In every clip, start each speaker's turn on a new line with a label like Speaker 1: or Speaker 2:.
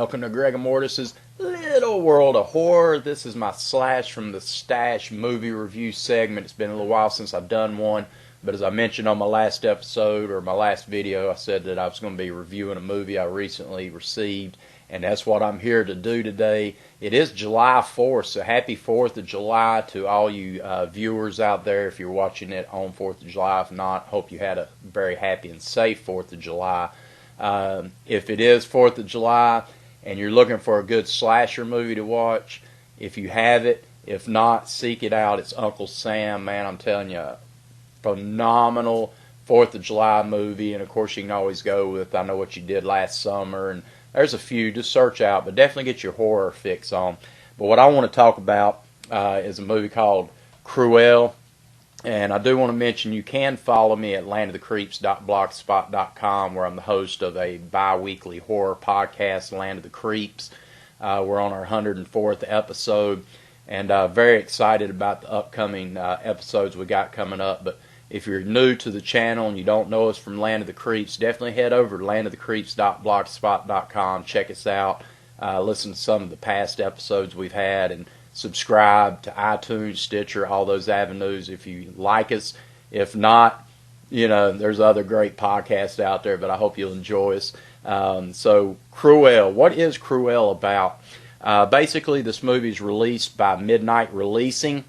Speaker 1: welcome to GregaMortis' Little World of Horror. This is my Slash from the Stash movie review segment. It's been a little while since I've done one, but as I mentioned on my last episode, or my last video, I said that I was going to be reviewing a movie I recently received, and that's what I'm here to do today. It is July 4th, so happy 4th of July to all you viewers out there if you're watching it on 4th of July. If not, hope you had a very happy and safe 4th of July. If it is 4th of July and you're looking for a good slasher movie to watch, if you have it, if not, seek it out. It's Uncle Sam, man. I'm telling you, phenomenal 4th of July movie. And of course, you can always go with I Know What You Did Last Summer, and there's a few. Just search out, but definitely get your horror fix on. But what I want to talk about is a movie called Kruel. And I do want to mention you can follow me at landofthecreeps.blogspot.com, where I'm the host of a bi-weekly horror podcast, Land of the Creeps. We're on our 104th episode, and very excited about the upcoming episodes we got coming up. But if you're new to the channel and you don't know us from Land of the Creeps, definitely head over to landofthecreeps.blogspot.com. Check us out. Listen to some of the past episodes we've had, and subscribe to iTunes, Stitcher, all those avenues if you like us. If not, you know, there's other great podcasts out there, but I hope you'll enjoy us. So, Kruel. What is Kruel about? Basically, this movie is released by Midnight Releasing,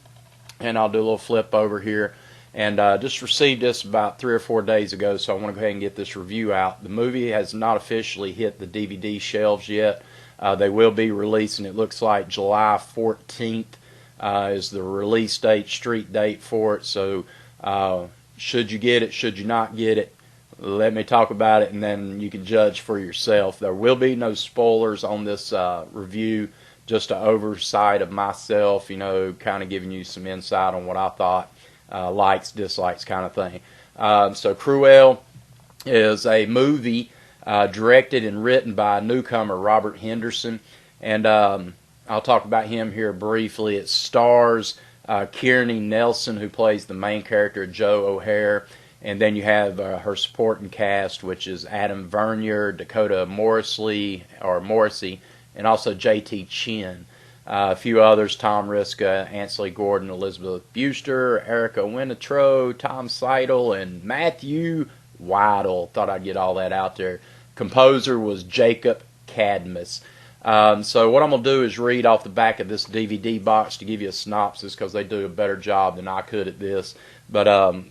Speaker 1: and I'll do a little flip over here. And just received this about 3 or 4 days ago, so I want to go ahead and get this review out. The movie has not officially hit the DVD shelves yet. They will be releasing, it looks like July 14th is the release date, street date for it. So should you get it, should you not get it, let me talk about it, and then you can judge for yourself. There will be no spoilers on this review, just an oversight of myself, you know, kind of giving you some insight on what I thought, likes, dislikes kind of thing. So Kruel is a movie directed and written by a newcomer, Robert Henderson, and I'll talk about him here briefly. It stars Kearney Nelson, who plays the main character, Joe O'Hare, and then you have her supporting cast, which is Adam Vernier, Dakota Morrissey, and also J.T. Chin. A few others, Tom Riska, Ansley Gordon, Elizabeth Buster, Erica Winitro, Tom Seidel, and Matthew Weidel. Thought I'd get all that out there. Composer was Jacob Cadmus. So what I'm going to do is read off the back of this DVD box to give you a synopsis, because they do a better job than I could at this. But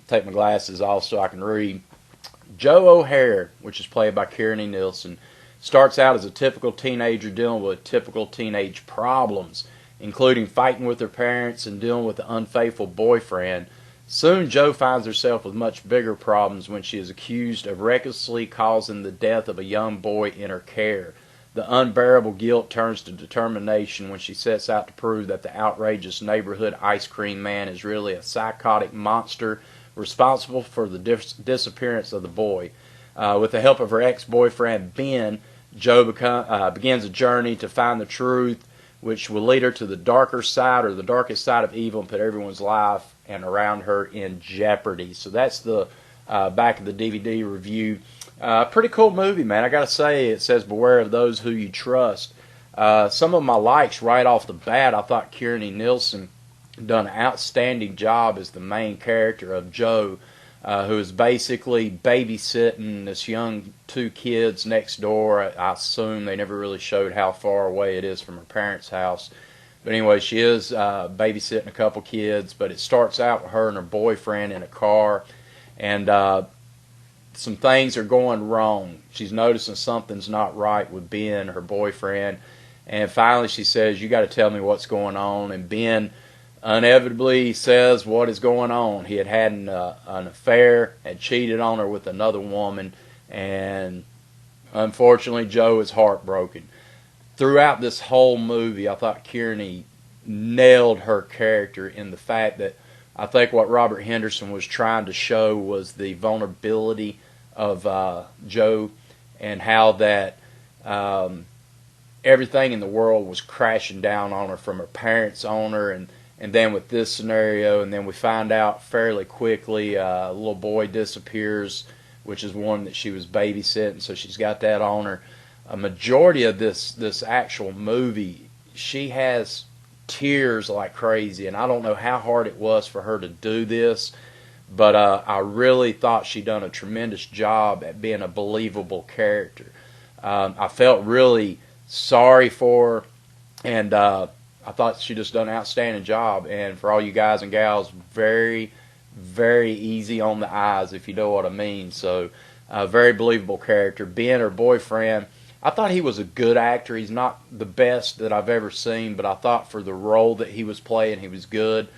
Speaker 1: take my glasses off so I can read. Joe O'Hare, which is played by Kearney Nelson, starts out as a typical teenager dealing with typical teenage problems, including fighting with her parents and dealing with an unfaithful boyfriend. Soon, Joe finds herself with much bigger problems when she is accused of recklessly causing the death of a young boy in her care. The unbearable guilt turns to determination when she sets out to prove that the outrageous neighborhood ice cream man is really a psychotic monster responsible for the disappearance of the boy. With the help of her ex-boyfriend, Ben, Joe begins a journey to find the truth, which will lead her to the darker side, or the darkest side of evil, and put everyone's life and around her in jeopardy. So that's the back of the DVD review. Pretty cool movie, man. I gotta say, it says beware of those who you trust. Some of my likes right off the bat, I thought Kearney Nelson done an outstanding job as the main character of Joe, who is basically babysitting this young 2 kids next door. I assume they never really showed how far away it is from her parents' house. But anyway, she is babysitting a couple kids, but it starts out with her and her boyfriend in a car, and some things are going wrong. She's noticing something's not right with Ben, her boyfriend, and finally she says, "You got to tell me what's going on." And Ben inevitably says what is going on. He had had an affair, had cheated on her with another woman, and unfortunately Joe is heartbroken. Throughout this whole movie, I thought Kearney nailed her character in the fact that I think what Robert Henderson was trying to show was the vulnerability of Joe, and how that everything in the world was crashing down on her, from her parents on her, and then with this scenario, and then we find out fairly quickly a little boy disappears, which is one that she was babysitting, so she's got that on her. a majority of this actual movie, she has tears like crazy, and I don't know how hard it was for her to do this, but I really thought she done a tremendous job at being a believable character. I felt really sorry for her, and I thought she just done an outstanding job. And for all you guys and gals, very, very easy on the eyes, if you know what I mean. So, very believable character. Being her boyfriend, I thought he was a good actor. He's not the best that I've ever seen, but I thought for the role that he was playing, he was good.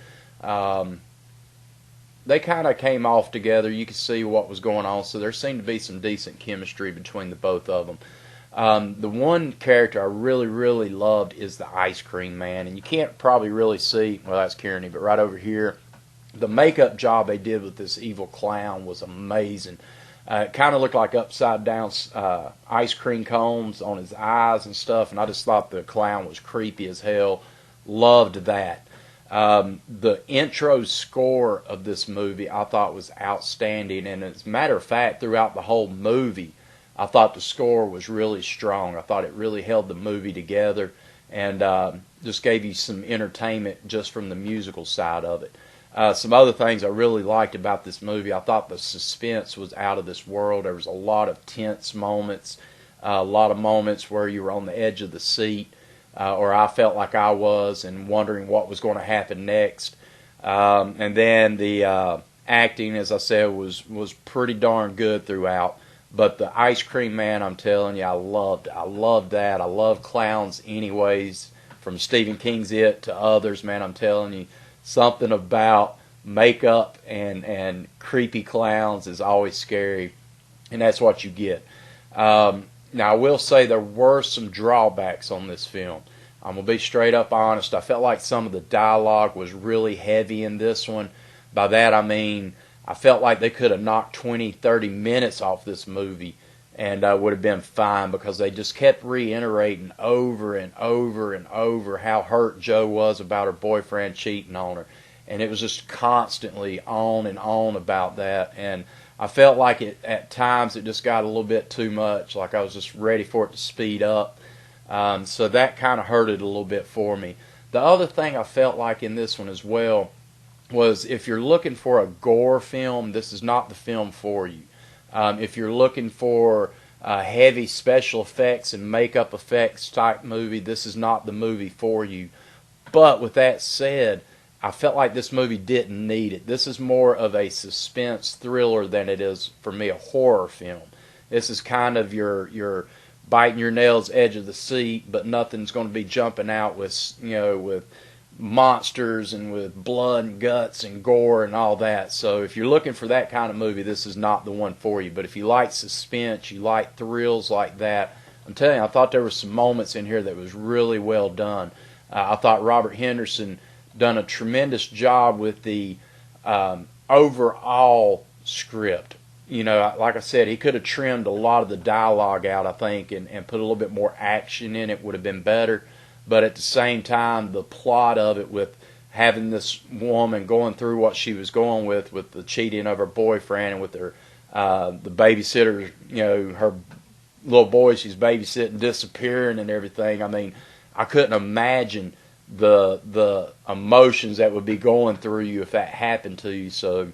Speaker 1: They kind of came off together. You could see what was going on, so there seemed to be some decent chemistry between the both of them. The one character I really, really loved is the Ice Cream Man, and you can't probably really see, well, that's Kearney, but right over here, the makeup job they did with this evil clown was amazing. It kind of looked like upside down ice cream cones on his eyes and stuff, and I just thought the clown was creepy as hell. Loved that. The intro score of this movie I thought was outstanding, and as a matter of fact, throughout the whole movie, I thought the score was really strong. I thought it really held the movie together, and just gave you some entertainment just from the musical side of it. Some other things I really liked about this movie, I thought the suspense was out of this world. There was a lot of tense moments, a lot of moments where you were on the edge of the seat, or I felt like I was, and wondering what was going to happen next. And then the acting, as I said, was pretty darn good throughout. But the Ice Cream Man, I'm telling you, I loved that. I love clowns anyways, from Stephen King's It to others, man, I'm telling you. Something about makeup and creepy clowns is always scary, and that's what you get. Now, I will say there were some drawbacks on this film. I'm going to be straight up honest. I felt like some of the dialogue was really heavy in this one. By that I mean, I felt like they could have knocked 20, 30 minutes off this movie and would have been fine, because they just kept reiterating over and over and over how hurt Joe was about her boyfriend cheating on her. And it was just constantly on and on about that. And I felt like at times it just got a little bit too much, like I was just ready for it to speed up. So that kind of hurt it a little bit for me. The other thing I felt like in this one as well was, if you're looking for a gore film, this is not the film for you. If you're looking for heavy special effects and makeup effects type movie, this is not the movie for you. But with that said, I felt like this movie didn't need it. This is more of a suspense thriller than it is, for me, a horror film. This is kind of your biting your nails edge of the seat, but nothing's going to be jumping out with, with monsters and with blood and guts and gore and all that. So if you're looking for that kind of movie, this is not the one for you. But if you like suspense, you like thrills like that, I'm telling you, I thought there were some moments in here that was really well done. I thought Robert Henderson done a tremendous job with the overall script. Like I said, he could have trimmed a lot of the dialogue out, I think, and put a little bit more action in it, would have been better. But at the same time, the plot of it, with having this woman going through what she was going with the cheating of her boyfriend, and with her the babysitter, her little boy she's babysitting disappearing and everything. I mean, I couldn't imagine the emotions that would be going through you if that happened to you. So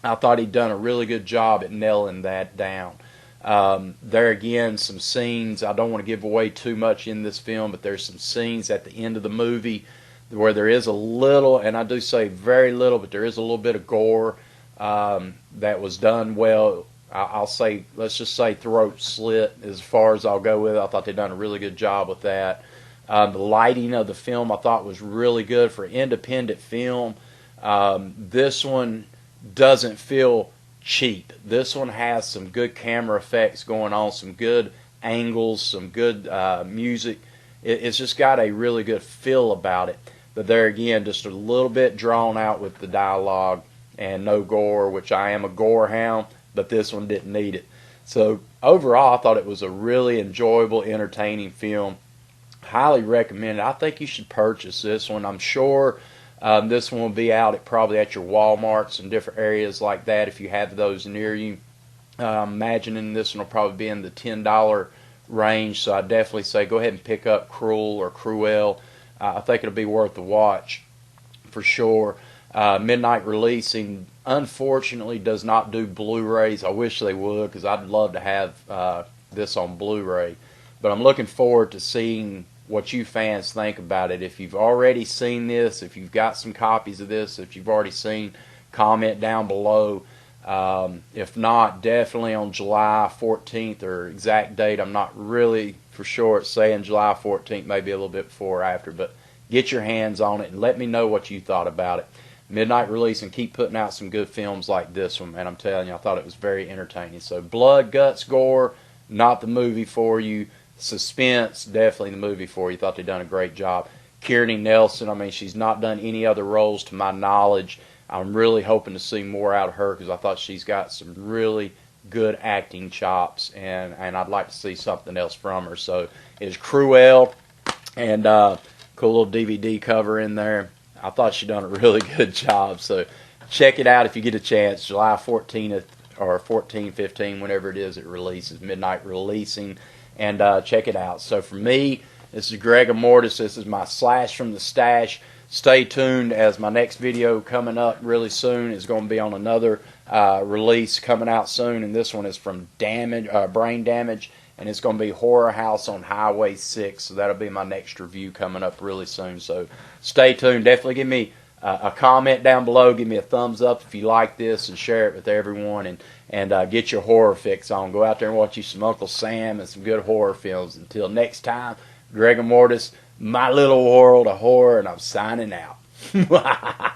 Speaker 1: I thought he'd done a really good job at nailing that down. There again, some scenes, I don't want to give away too much in this film, but there's some scenes at the end of the movie where there is a little, and I do say very little, but there is a little bit of gore that was done well. I'll say, let's just say throat slit as far as I'll go with it. I thought they'd done a really good job with that. The lighting of the film I thought was really good for independent film. This one doesn't feel cheap. This one has some good camera effects going on, some good angles, some good music. It's just got a really good feel about it. But there again, just a little bit drawn out with the dialogue and no gore, which I am a gore hound, but this one didn't need it. So overall, I thought it was a really enjoyable, entertaining film. Highly recommend it. I think you should purchase this one. I'm sure this one will be out probably at your Walmarts and different areas like that if you have those near you. I'm imagining this one will probably be in the $10 range. So I definitely say go ahead and pick up Kruel or Kruel. I think it'll be worth the watch for sure. Midnight Releasing, unfortunately, does not do Blu-rays. I wish they would, because I'd love to have this on Blu-ray. But I'm looking forward to seeing what you fans think about it. If you've already seen this, if you've got some copies of this, if you've already seen, comment down below. If not, definitely on July 14th, or exact date, I'm not really for sure. It's saying July 14th, maybe a little bit before or after, but get your hands on it and let me know what you thought about it. Midnight Releasing, keep putting out some good films like this one, man. I'm telling you, I thought it was very entertaining. So blood, guts, gore, not the movie for you. Suspense, definitely the movie for you. Thought they done a great job. Kearney Nelson, I mean, she's not done any other roles to my knowledge. I'm really hoping to see more out of her, because I thought she's got some really good acting chops, and I'd like to see something else from her. So it's Kruel, and cool little DVD cover in there. I thought she done a really good job. So check it out if you get a chance. July 14th or 14, 15, whenever it is it releases. Midnight Releasing. And check it out. So for me, this is GregaMortis. This is my Slash from the Stash. Stay tuned, as my next video coming up really soon is going to be on another release coming out soon. And this one is from Brain Damage. And it's going to be Horror House on Highway 6. So that'll be my next review coming up really soon. So stay tuned. Definitely give me a comment down below. Give me a thumbs up if you like this, and share it with everyone. And get your horror fix on. Go out there and watch you some Uncle Sam and some good horror films. Until next time, GregaMortis, my little world of horror, and I'm signing out.